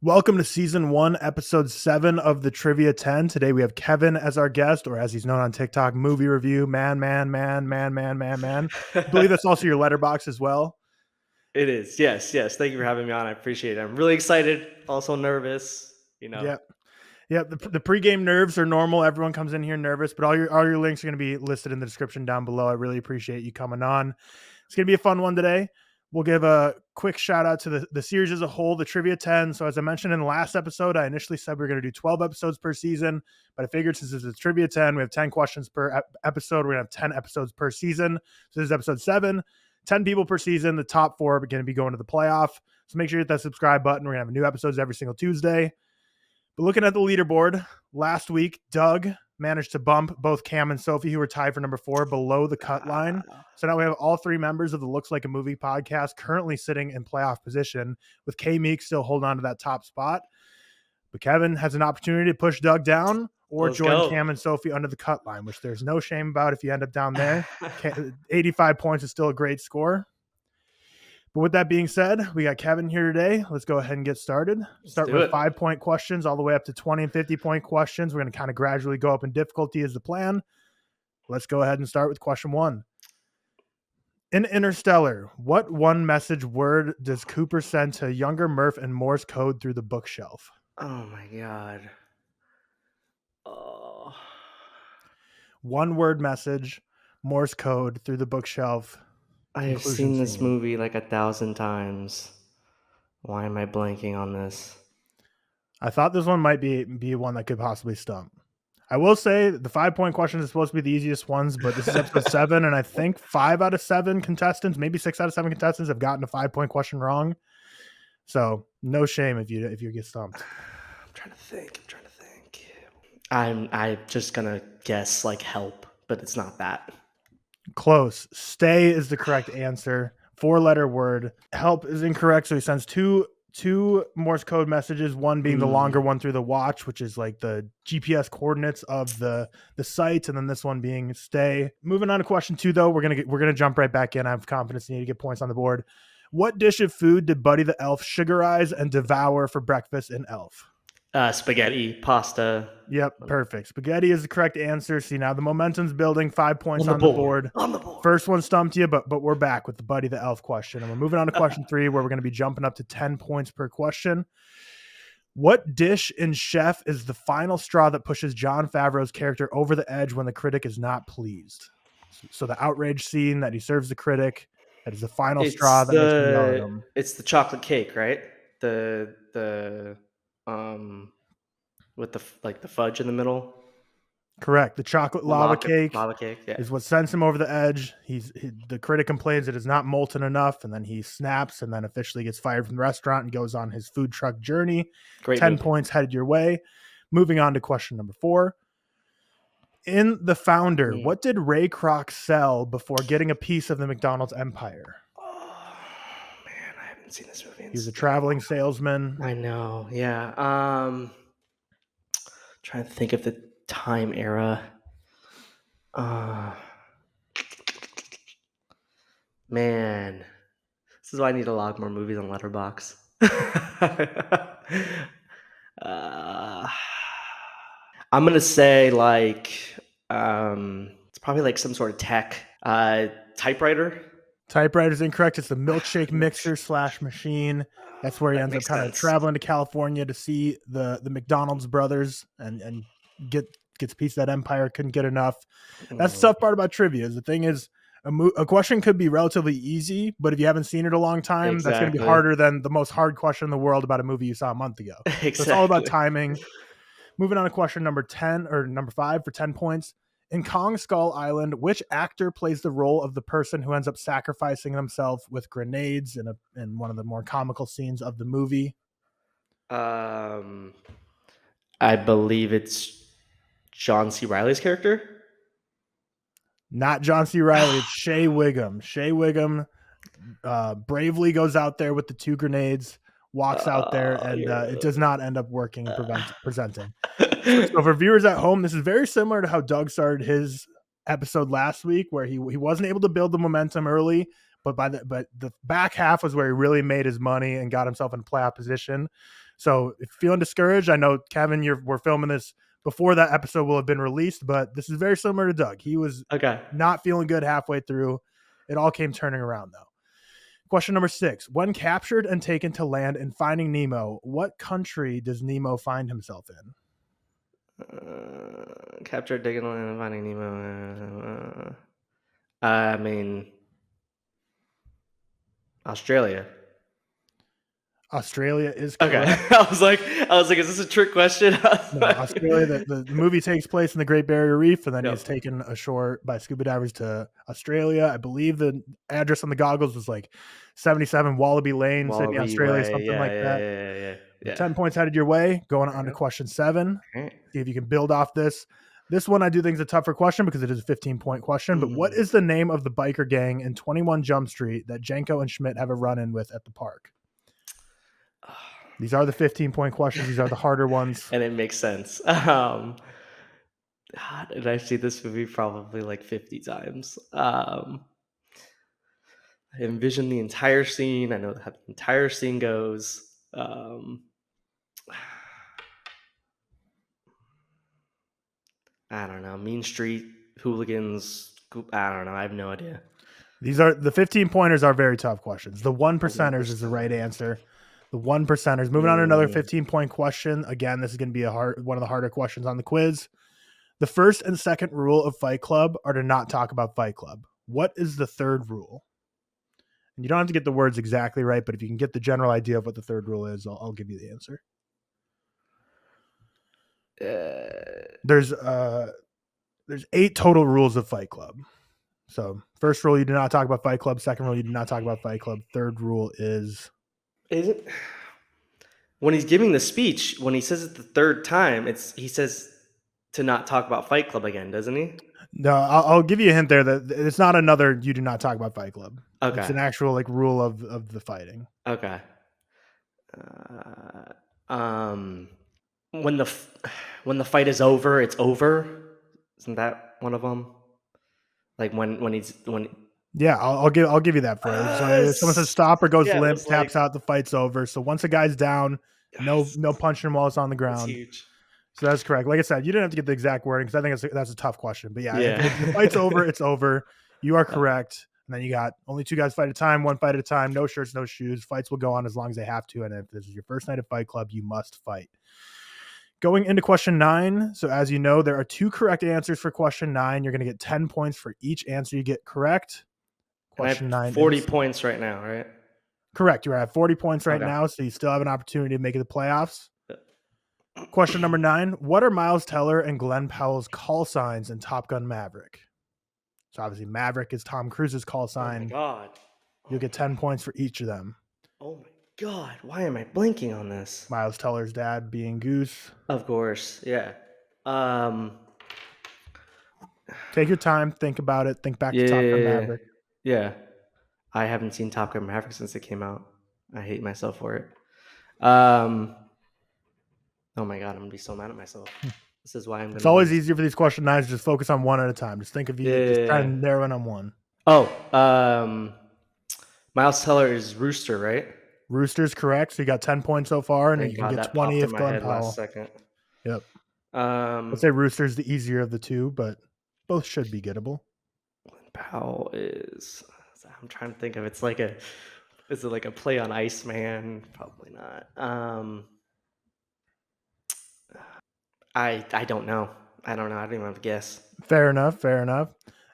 Welcome to Season 1, Episode 7 of the Trivia 10. Today we have Kevin as our guest, or as he's known on TikTok, Movie Review, man. I believe that's also your Letterboxd as well. It is. Yes. Thank you for having me on. I appreciate it. I'm really excited, also nervous, Yep. The pregame nerves are normal. Everyone comes in here nervous, but all your links are going to be listed in the description down below. I really appreciate you coming on. It's going to be a fun one today. We'll give a quick shout out to the series as a whole, the Trivia 10. So as I mentioned in the last episode, I initially said we are going to do 12 episodes per season, but I figured since it's a Trivia 10, we have 10 questions per episode. We're going to have 10 episodes per season. So this is episode 7, 10 people per season. The top 4 are going to be going to the playoff. So make sure you hit that subscribe button. We're going to have new episodes every single Tuesday. But looking at the leaderboard, last week, Doug managed to bump both Cam and Sophie, who were tied for number 4, below the cut line. So now we have all 3 members of the Looks Like a Movie podcast currently sitting in playoff position, with K Meek still holding on to that top spot. But Kevin has an opportunity to push Doug down or join Cam and Sophie under the cut line, which there's no shame about if you end up down there. 85 points is still a great score. But with that being said, we got Kevin here today. Let's go ahead and get started. Start with 5-point questions all the way up to 20 and 50-point questions. We're going to kind of gradually go up in difficulty as the plan. Let's go ahead and start with question 1. In Interstellar, what one message word does Cooper send to younger Murph in Morse code through the bookshelf? Oh my God. Oh. One word message, Morse code through the bookshelf. I have seen this movie like 1,000 times. Why am I blanking on this? I thought this one might be one that could possibly stump. I will say the 5-point questions is supposed to be the easiest ones, but this is episode 7, and I think 5 out of 7 contestants, maybe 6 out of 7 contestants, have gotten a 5-point question wrong. So no shame if you get stumped. I'm trying to think. I'm just gonna guess like help, but it's not that. Close. Stay is the correct answer. 4-letter word. Help is incorrect, so he sends two Morse code messages, one being the longer one through the watch, which is like the GPS coordinates of the site, and then this one being stay. Moving on to question 2, though, we're gonna jump right back in. I have confidence you need to get points on the board. What dish of food did Buddy the Elf sugarize and devour for breakfast in Elf? Spaghetti, pasta. Yep, perfect. Spaghetti is the correct answer. See, now the momentum's building. 5 points on the board. First one stumped you, but we're back with the Buddy the Elf question. And we're moving on to question 3, where we're going to be jumping up to 10 points per question. What dish in Chef is the final straw that pushes Jon Favreau's character over the edge when the critic is not pleased? So the outrage scene that he serves the critic, that is the final straw that makes him yell at him. It's the chocolate cake, right? With the fudge in the middle. Correct. The chocolate lava cake yeah, is what sends him over the edge. The critic complains it is not molten enough, and then he snaps and then officially gets fired from the restaurant and goes on his food truck journey. Great 10 movie. points headed your way. Moving on to question number 4. In The Founder, what did Ray Kroc sell before getting a piece of the McDonald's empire? Oh, man, I haven't seen this movie. He was a traveling salesman. I know, yeah. Trying to think of the time era. Man, this is why I need to log more movies on Letterboxd. I'm gonna say it's probably like some sort of tech typewriter. Typewriter is incorrect. It's the milkshake mixer / machine. That's where he ends up kind of traveling to California to see the McDonald's brothers and gets a piece of that empire. Couldn't get enough. That's the tough part about trivia. The thing is, a question could be relatively easy, but if you haven't seen it a long time, that's going to be harder than the most hard question in the world about a movie you saw a month ago. Exactly. So it's all about timing. Moving on to question number 5 for 10 points. In Kong Skull Island, which actor plays the role of the person who ends up sacrificing himself with grenades in one of the more comical scenes of the movie? I believe it's John C. Reilly's character. Not John C. Reilly. It's Shea Wiggum. Shea Wiggum bravely goes out there with the 2 grenades, walks out there, and it does not end up working and presenting. So for viewers at home, this is very similar to how Doug started his episode last week, where he wasn't able to build the momentum early, but the back half was where he really made his money and got himself in playoff position. So if you're feeling discouraged, I know, Kevin, we're filming this before that episode will have been released, but this is very similar to Doug. He was not feeling good halfway through. It all came turning around, though. Question number 6. When captured and taken to land in Finding Nemo, what country does Nemo find himself in? Captured, taken to land in Finding Nemo. I mean, Australia. Australia is correct. Okay. I was like, is this a trick question? No, Australia. The movie takes place in the Great Barrier Reef, and then Yep. he's taken ashore by scuba divers to Australia. I believe the address on the goggles was like 77 Wallaby Lane, Sydney, Australia, something like that. Yeah. 10 points headed your way. Going on to question 7. Okay. See if you can build off this. This one I do think is a tougher question because it is a 15-point question. But what is the name of the biker gang in 21 Jump Street that Jenko and Schmidt have a run-in with at the park? These are the 15-point questions. These are the harder ones. And it makes sense. And I've seen this movie probably like 50 times. I envision the entire scene. I know how the entire scene goes. I don't know. Mean Street, hooligans. I don't know. I have no idea. These are the 15-pointers are very tough questions. The 1%ers is the right answer. The 1%ers. Moving on to another 15-point question. Again, this is going to be one of the harder questions on the quiz. The first and second rule of Fight Club are to not talk about Fight Club. What is the third rule? And you don't have to get the words exactly right, but if you can get the general idea of what the third rule is, I'll give you the answer. There's 8 total rules of Fight Club. So first rule, you do not talk about Fight Club. Second rule, you do not talk about Fight Club. Third rule is it when he's giving the speech, when he says it the third time, he says to not talk about Fight Club again, doesn't he? No, I'll give you a hint there that it's not another you do not talk about Fight Club. Okay. It's an actual like rule of the fighting. Okay. When the fight is over, it's over. Isn't that one of them? Like when Yeah, I'll give you that phrase. So if someone says stop or goes limp, taps out, the fight's over. So once a guy's down, no punching him while it's on the ground. That's huge. So that's correct. Like I said, you didn't have to get the exact wording because I think that's a tough question. But yeah, if the fight's over, it's over. You are correct. And then you got only 2 guys fight at a time, 1 fight at a time, no shirts, no shoes. Fights will go on as long as they have to. And if this is your first night at Fight Club, you must fight. Going into question 9. So as you know, there are 2 correct answers for question 9. You're going to get 10 points for each answer you get correct. Question 9. 40 points right now, right? Correct. You're at 40 points right now, so you still have an opportunity to make it the playoffs. Question number 9. What are Miles Teller and Glenn Powell's call signs in Top Gun Maverick? So obviously Maverick is Tom Cruise's call sign. Oh my God. You'll get 10 points for each of them. Oh my God. Why am I blanking on this? Miles Teller's dad being Goose. Of course. Yeah. Take your time. Think about it. Think back to Top Gun Maverick. Yeah. I haven't seen Top Gun Maverick since it came out. I hate myself for it. Oh my God, I'm going to be so mad at myself. This is why I'm going to... It's always easier for these question 9s to just focus on one at a time. Just think of just try and narrow in on one. Oh, Miles Teller is Rooster, right? Rooster's correct. So you got 10 points so far, and then you can get 20 if Glenn Powell. Last second. Yep. Let's say Rooster's the easier of the 2, but both should be gettable. Glenn Powell is... I'm trying to think of... Is it like a play on Iceman? Probably not. I don't know. I don't even have a guess. Fair enough.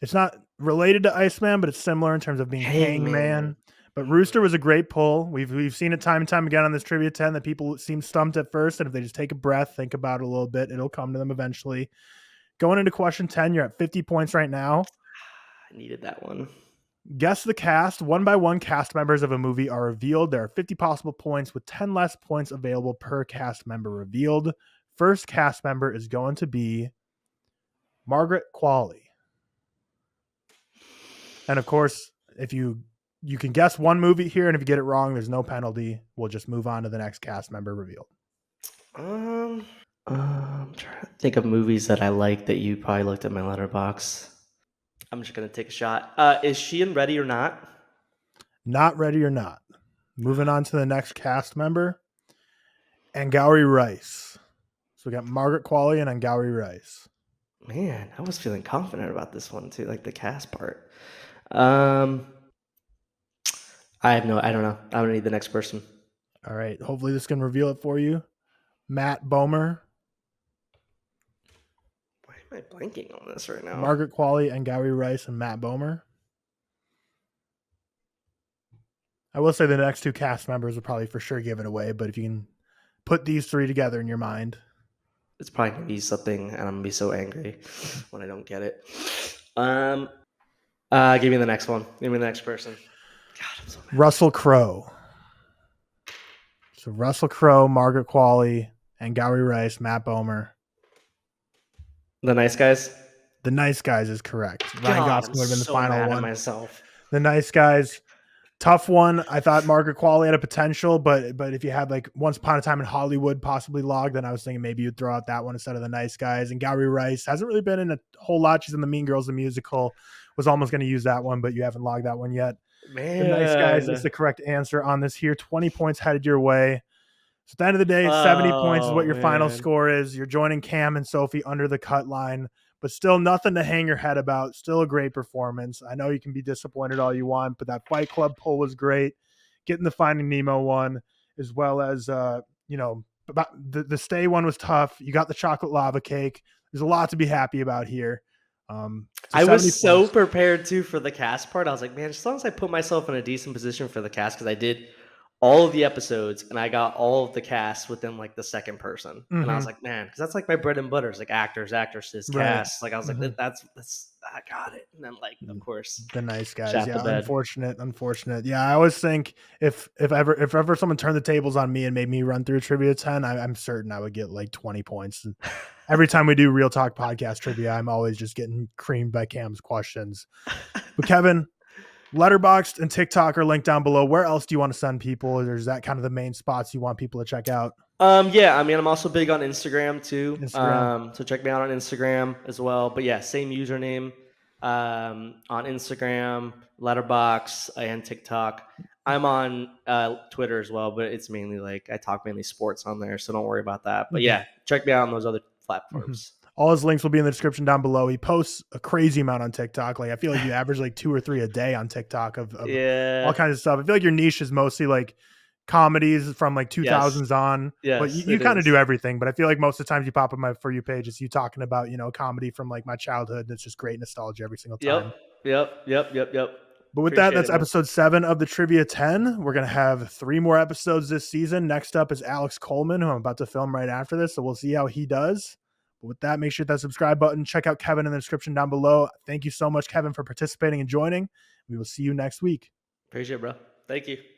It's not related to Iceman, but it's similar in terms of being Hangman. But Rooster was a great pull. We've seen it time and time again on this Trivia 10 that people seem stumped at first, and if they just take a breath, think about it a little bit, it'll come to them eventually. Going into question 10, you're at 50 points right now. I needed that one. Guess the cast. 1 by 1 cast members of a movie are revealed. There are 50 possible points with 10 less points available per cast member revealed. First cast member is going to be Margaret Qualley. And of course, if you can guess one movie here, and if you get it wrong, there's no penalty. We'll just move on to the next cast member revealed. I'm trying to think of movies that I like that you probably looked at my Letterboxd. I'm just going to take a shot. Is she in Ready or Not? Not Ready or Not. Moving on to the next cast member. Angauri Rice. So we got Margaret Qualley and Angauri Rice. Man, I was feeling confident about this one too, like the cast part. I don't know. I'm gonna need the next person. All right. Hopefully this can reveal it for you. Matt Bomer. Why am I blanking on this right now? Margaret Qualley, Angauri Rice, and Matt Bomer. I will say the next two cast members will probably for sure give it away, but if you can put these three together in your mind. It's probably gonna be something, and I'm gonna be so angry when I don't get it. Give me the next one. Give me the next person. God, I'm so mad. Russell Crowe. So Russell Crowe, Margaret Qualley, Angauri Rice, Matt Bomer. The Nice Guys. The Nice Guys is correct. Ryan Gosling would have been the final one. Myself. The Nice Guys. Tough one. I thought Margaret Qualley had a potential, but if you had like Once Upon a Time in Hollywood possibly logged, then I was thinking maybe you'd throw out that one instead of The Nice Guys. And Gowrie Rice hasn't really been in a whole lot. She's in the Mean Girls the musical. Was almost going to use that one, but you haven't logged that one yet. Man. The Nice Guys is the correct answer on this here. 20 points headed your way. So at the end of the day, 70 points is what your final score is. You're joining Cam and Sophie under the cut line, but still nothing to hang your head about. Still a great performance. I know you can be disappointed all you want, but that Fight Club poll was great. Getting the Finding Nemo one, as well as, the Stay one was tough. You got the chocolate lava cake. There's a lot to be happy about here. I was so prepared too for the cast part. I was like, man, as long as I put myself in a decent position for the cast, because I did all of the episodes and I got all of the cast within like the second person. Mm-hmm. And I was like, man, because that's like my bread and butter is like actors, actresses, cast. Like I was like, that's I got it. And then like, of course, the Nice Guys. Yeah, unfortunate. Yeah, I always think if ever someone turned the tables on me and made me run through Trivia 10, I'm certain I would get like 20 points. And every time we do ReelTok Podcast trivia, I'm always just getting creamed by Cam's questions. But Kevin, Letterboxd and TikTok are linked down below. Where else do you want to send people? Or is that kind of the main spots you want people to check out? Yeah, I mean, I'm also big on Instagram too. So check me out on Instagram as well. But yeah, same username on Instagram, Letterboxd, and TikTok. I'm on Twitter as well, but it's mainly like I talk mainly sports on there, so don't worry about that. But yeah, check me out on those other platforms. All his links will be in the description down below. He posts a crazy amount on TikTok. Like I feel like you average like 2 or 3 a day on TikTok of all kinds of stuff. I feel like your niche is mostly like comedies from like 2000s on. Yes, but you kind of do everything. But I feel like most of the times you pop up my For You page, it's you talking about, comedy from like my childhood. It's just great nostalgia every single time. Yep. But with that, that's episode 7 of the Trivia 10. We're going to have 3 more episodes this season. Next up is Alex Coleman, who I'm about to film right after this. So we'll see how he does. But with that, make sure that subscribe button. Check out Kevin in the description down below. Thank you so much, Kevin, for participating and joining. We will see you next week. Appreciate it, bro. Thank you.